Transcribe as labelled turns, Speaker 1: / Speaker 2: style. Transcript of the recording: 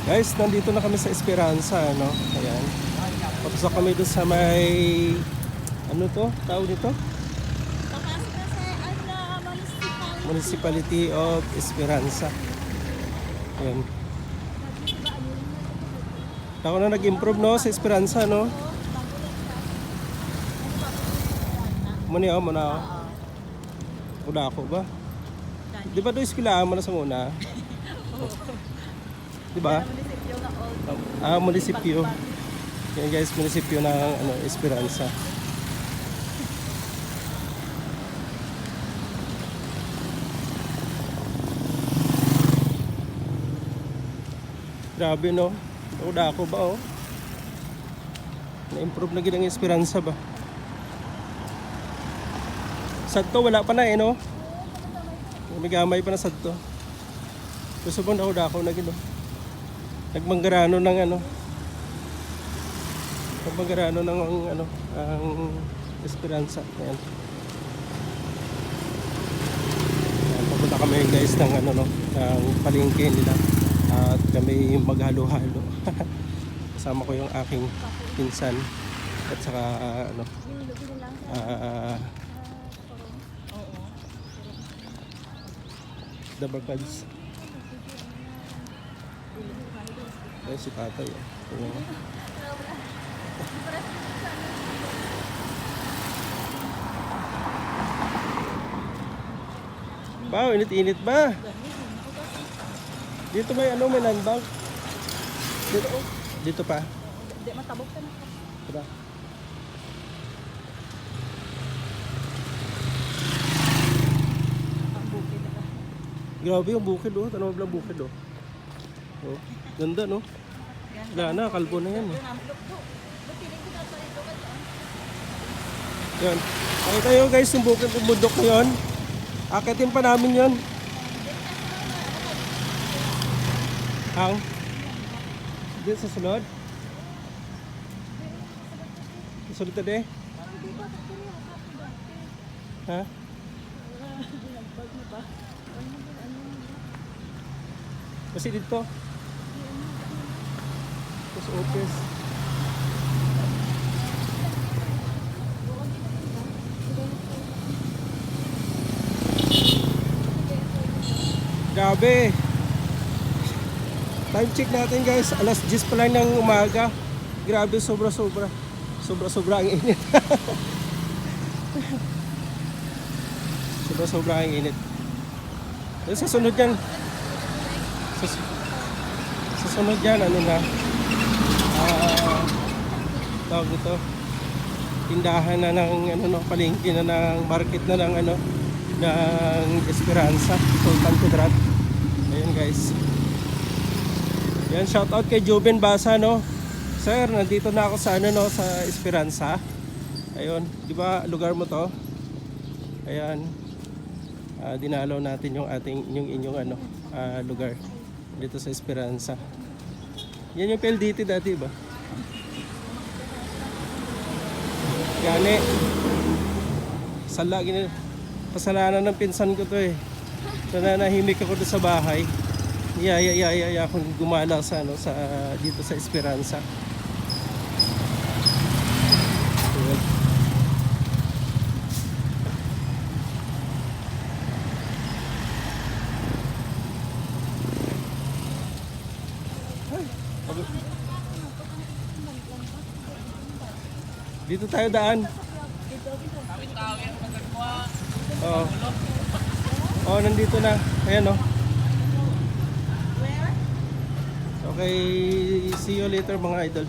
Speaker 1: Guys, nandito na kami sa Esperanza, no? Ayan. Papasok kami doon sa may... Ano to? Tawag dito?
Speaker 2: Papasok na sa
Speaker 1: Municipality of Esperanza. Ayan. Ako na nag-improve, no? Sa Esperanza, no? Muna ako, muna ako. Wala ako ba? Di ba doon iskilaan mo na sa muna? Di ba? Munisipyo. Yan guys, munisipyo ng Esperanza. Grabe, no? Wala ako ba, oh? Na-improve na ginang Esperanza ba? Sadto, wala pa na, eh, no? Nagamay pa na sadto. Gusto mo na ako na gino. Nagmanggarano ng Nagmanggarano ng ang Esperanza. Ayan. Ayan, papunta kami guys ng ng palengke nila. At kami maghalo-halo. Kasama ko yung aking pinsan at saka the barkads. Ay, si tatay. Ayan. Wow, init-init ba? Dito may may landbank. Dito pa.
Speaker 2: Hindi, matabok ka na.
Speaker 1: Diba?
Speaker 2: Ang bukid na ka.
Speaker 1: Grabe yung bukid, oh. Tanong lang bukid, oh. Oh, ganda, no? Wala na, kalbo na yan, eh. Yan. Nakita nyo guys, yung bukid, yung bundok na yun. Akitin pa namin yun. Ang? Dito sa sunod? Sunod na de? Ha? Kasi dito. Ito sa office. Grabe. Time check natin guys. Alas 10 pa lang ng umaga. Grabe, sobra-sobra. Sobra-sobra ang init. Sobra-sobra ang init. Sa sunod yan. Sa sunod yan, tawag ito. Tindahan na ng palengke na ng market na ng ng Esperanza, Sultan Kudarat. Ayun guys. Yan, shout out kay Joven Basa, no. Sir, nandito na ako sa sa Esperanza. Ayun, di ba lugar mo to? Ayan. Dinalaw natin yung inyong lugar dito sa Esperanza. Yan yung PLDT dati ba? Gani. Sala gini. Kasalanan ng pinsan ko to eh. Nananahimik ako doon sa bahay. Yaya akong gumala sa dito sa Esperanza. Dito tayo daan. Oo. Oh, nandito na. Ayan, oh. Okay, see you later mga idol.